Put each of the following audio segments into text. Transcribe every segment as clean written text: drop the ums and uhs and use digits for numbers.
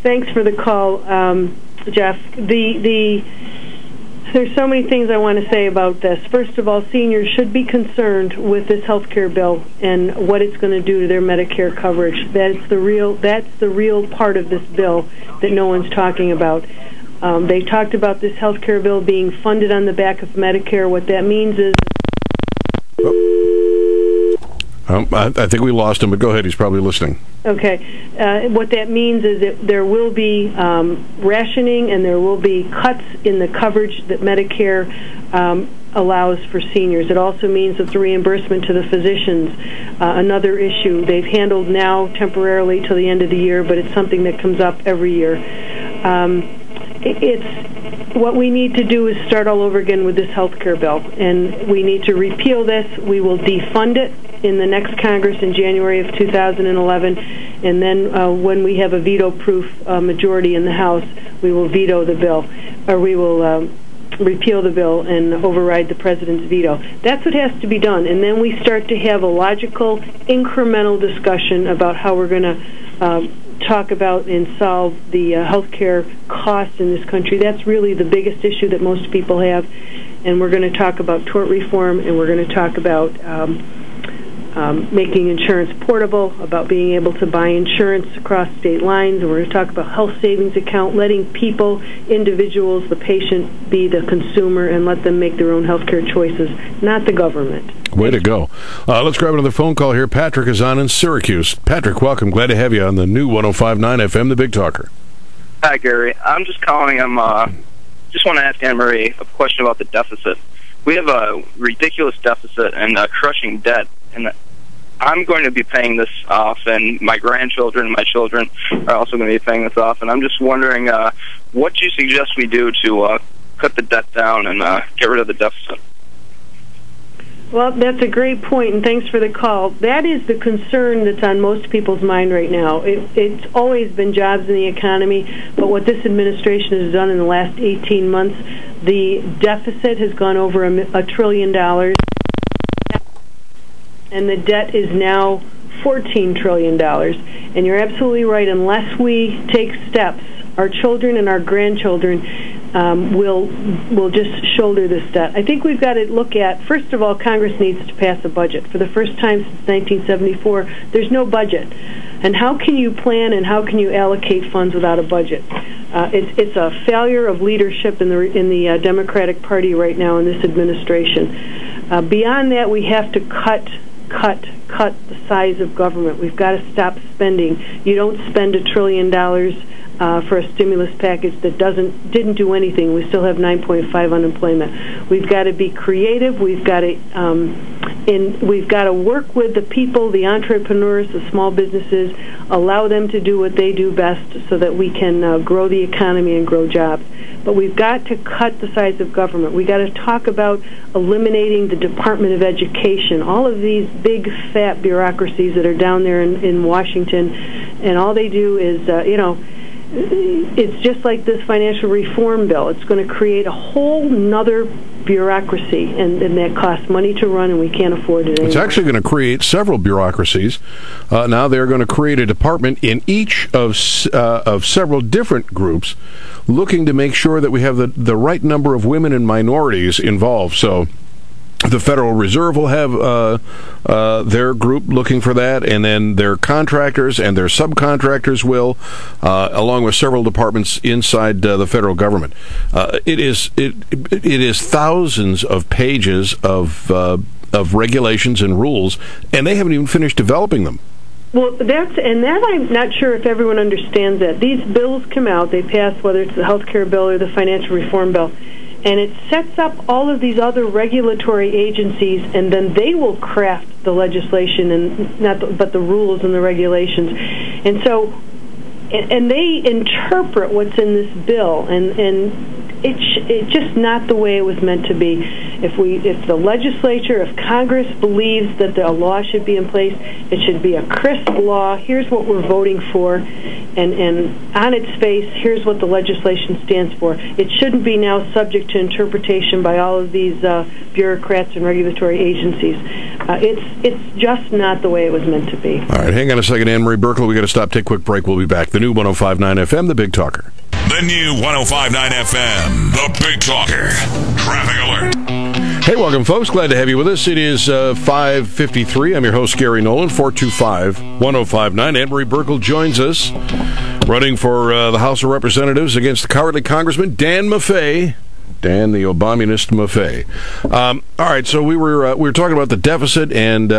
thanks for the call, Jeff. There's so many things I want to say about this. First of all, seniors should be concerned with this health care bill and what it's going to do to their Medicare coverage. That's the real part of this bill that no one's talking about. They talked about this health care bill being funded on the back of Medicare. What that means is... I think we lost him, but go ahead. He's probably listening. Okay. What that means is that there will be rationing and there will be cuts in the coverage that Medicare allows for seniors. It also means it's a reimbursement to the physicians. Another issue they've handled now temporarily till the end of the year, but it's something that comes up every year. What we need to do is start all over again with this health care bill, and we need to repeal this. We will defund it in the next Congress in January of 2011, and then when we have a veto-proof majority in the House, we will veto the bill, or we will repeal the bill and override the president's veto. That's what has to be done, and then we start to have a logical, incremental discussion about how we're going to talk about and solve the health care costs in this country. That's really the biggest issue that most people have, and we're going to talk about tort reform, and we're going to talk about making insurance portable, about being able to buy insurance across state lines, and we're going to talk about health savings account, letting people, individuals, the patient, be the consumer, and let them make their own health care choices, not the government. Way to go. Let's grab another phone call here. Patrick is on in Syracuse. Patrick, welcome. Glad to have you on the new 105.9 FM, the Big Talker. Hi, Gary. I'm just calling. Just want to ask Anne-Marie a question about the deficit. We have a ridiculous deficit and crushing debt, and I'm going to be paying this off, and my grandchildren, my children are also going to be paying this off, and I'm just wondering what do you suggest we do to cut the debt down and get rid of the deficit? Well, that's a great point, and thanks for the call. That is the concern that's on most people's mind right now. It's always been jobs in the economy, but what this administration has done in the last 18 months, the deficit has gone over $1 trillion, and the debt is now $14 trillion. And you're absolutely right. Unless we take steps, our children and our grandchildren will just shoulder this debt. I think we've got to look at, first of all, Congress needs to pass a budget. For the first time since 1974, there's no budget. And how can you plan and how can you allocate funds without a budget? It's a failure of leadership in the Democratic Party right now in this administration. Beyond that, we have to cut the size of government. We've got to stop spending. You don't spend $1 trillion for a stimulus package that didn't do anything. We still have 9.5 unemployment. We've got to be creative. We've got to work with the people, the entrepreneurs, the small businesses, allow them to do what they do best so that we can grow the economy and grow jobs. But we've got to cut the size of government. We've got to talk about eliminating the Department of Education, all of these big, fat bureaucracies that are down there in Washington, and all they do is, it's just like this financial reform bill. It's going to create a whole nother bureaucracy, and that costs money to run, and we can't afford it anymore. It's actually going to create several bureaucracies. Now they're going to create a department in each of several different groups, looking to make sure that we have the right number of women and minorities involved. So the Federal Reserve will have their group looking for that, and then their contractors and their subcontractors will, along with several departments inside the federal government. It is thousands of pages of regulations and rules, and they haven't even finished developing them. Well, I'm not sure if everyone understands that. These bills come out, they pass, whether it's the health care bill or the financial reform bill, and it sets up all of these other regulatory agencies, and then they will craft the legislation and but the rules and the regulations. And so, and they interpret what's in this bill, and it's just not the way it was meant to be. If the legislature, if Congress believes that a law should be in place, it should be a crisp law. Here's what we're voting for, and on its face, here's what the legislation stands for. It shouldn't be now subject to interpretation by all of these bureaucrats and regulatory agencies. It's just not the way it was meant to be. All right, hang on a second, Anne Marie Burkle. We got to stop, take a quick break. We'll be back. The new 105.9 FM, the Big Talker. The new 105.9 FM, the Big Talker. Traffic alert. Hey, welcome, folks. Glad to have you with us. It is 5:53. I'm your host, Gary Nolan, 425-1059. Anne Marie Burkle joins us, running for the House of Representatives against the cowardly Congressman Dan Maffei. Dan, the Obamunist Maffei. All right, so we were talking about the deficit, and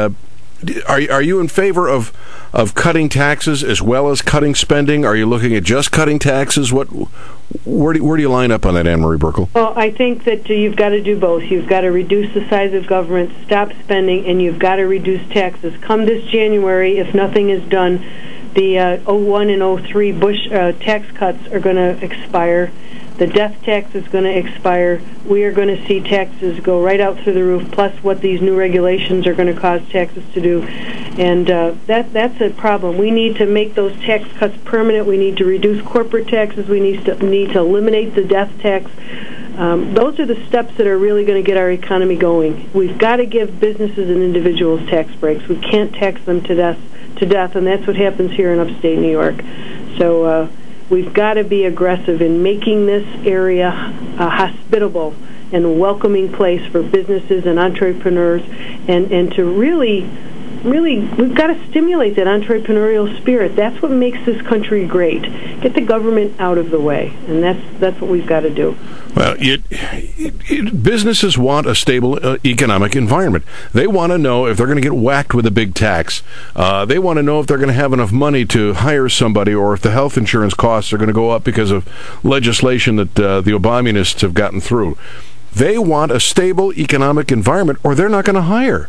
are you in favor of cutting taxes as well as cutting spending? Are you looking at just cutting taxes? Where do you line up on that, Anne Marie Burkle? Well, I think that you've got to do both. You've got to reduce the size of government, stop spending, and you've got to reduce taxes. Come this January, if nothing is done, the 01 and 03 Bush tax cuts are going to expire. The death tax is going to expire. We are going to see taxes go right out through the roof, plus what these new regulations are going to cause taxes to do. And that's a problem. We need to make those tax cuts permanent. We need to reduce corporate taxes. We need to eliminate the death tax. Those are the steps that are really going to get our economy going. We've got to give businesses and individuals tax breaks. We can't tax them to death, and that's what happens here in upstate New York. So we've got to be aggressive in making this area a hospitable and welcoming place for businesses and entrepreneurs, and to really, we've got to stimulate that entrepreneurial spirit. That's what makes this country great. Get the government out of the way, and that's what we've got to do. Well, businesses want a stable economic environment. They want to know if they're going to get whacked with a big tax. They want to know if they're going to have enough money to hire somebody, or if the health insurance costs are going to go up because of legislation that the Obamunists have gotten through. They want a stable economic environment, or they're not going to hire.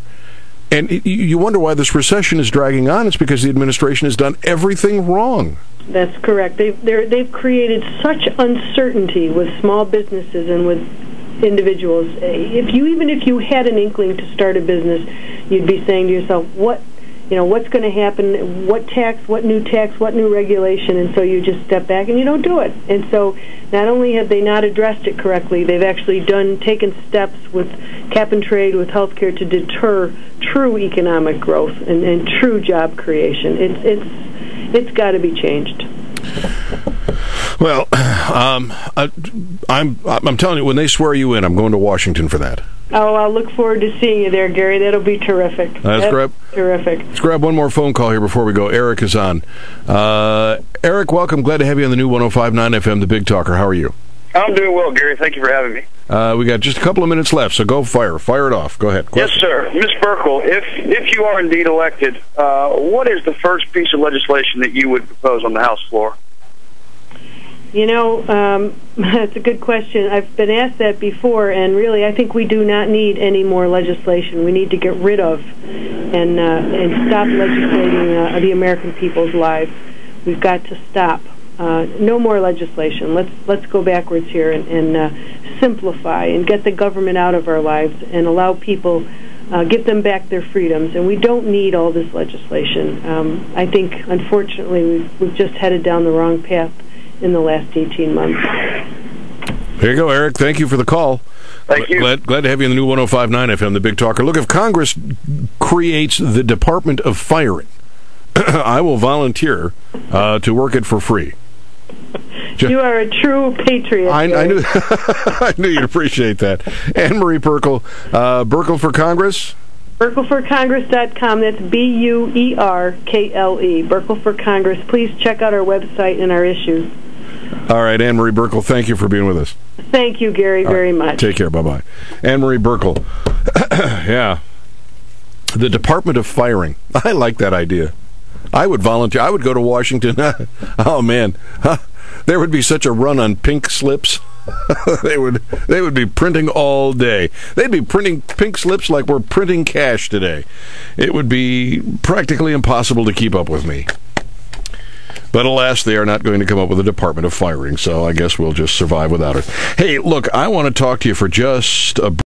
And you wonder why this recession is dragging on. It's because the administration has done everything wrong. That's correct. They've created such uncertainty with small businesses and with individuals. Even if you had an inkling to start a business, you'd be saying to yourself, what's going to happen? What new regulation? And so you just step back and you don't do it. And so not only have they not addressed it correctly, they've actually taken steps with cap and trade, with healthcare, to deter true economic growth and true job creation. It's got to be changed. Well, I'm telling you, when they swear you in, I'm going to Washington for that. Oh, I'll look forward to seeing you there, Gary. That'll be terrific. Terrific. Let's grab one more phone call here before we go. Eric is on. Eric, welcome. Glad to have you on the new 105.9 FM, the Big Talker. How are you? I'm doing well, Gary. Thank you for having me. We got just a couple of minutes left, so go fire it off. Go ahead. Yes, sir. Ms. Burkle, if you are indeed elected, what is the first piece of legislation that you would propose on the House floor? That's a good question. I've been asked that before, and really, I think we do not need any more legislation. We need to get rid of and stop legislating the American people's lives. We've got to stop. No more legislation. Let's go backwards here and simplify and get the government out of our lives and allow people, give them back their freedoms. And we don't need all this legislation. I think, unfortunately, we've just headed down the wrong path in the last 18 months. There you go, Eric. Thank you for the call. Thank you. Glad to have you in the new 105.9 FM, the Big Talker. Look, if Congress creates the Department of Firing, I will volunteer to work it for free. You are a true patriot. I knew I knew you'd appreciate that. Anne Marie Burkle, Burkle for Congress? BurkleForCongress.com. That's BUERKLE. Burkle for Congress. Please check out our website and our issues. All right, Anne Marie Burkle, thank you for being with us. Thank you, Gary, very much. Take care. Bye-bye. Anne Marie Burkle. Yeah. The Department of Firing. I like that idea. I would volunteer. I would go to Washington. Oh, man. There would be such a run on pink slips. They would be printing all day. They'd be printing pink slips like we're printing cash today. It would be practically impossible to keep up with me. But alas, they are not going to come up with a Department of Firing, so I guess we'll just survive without it. Hey, look, I want to talk to you for just a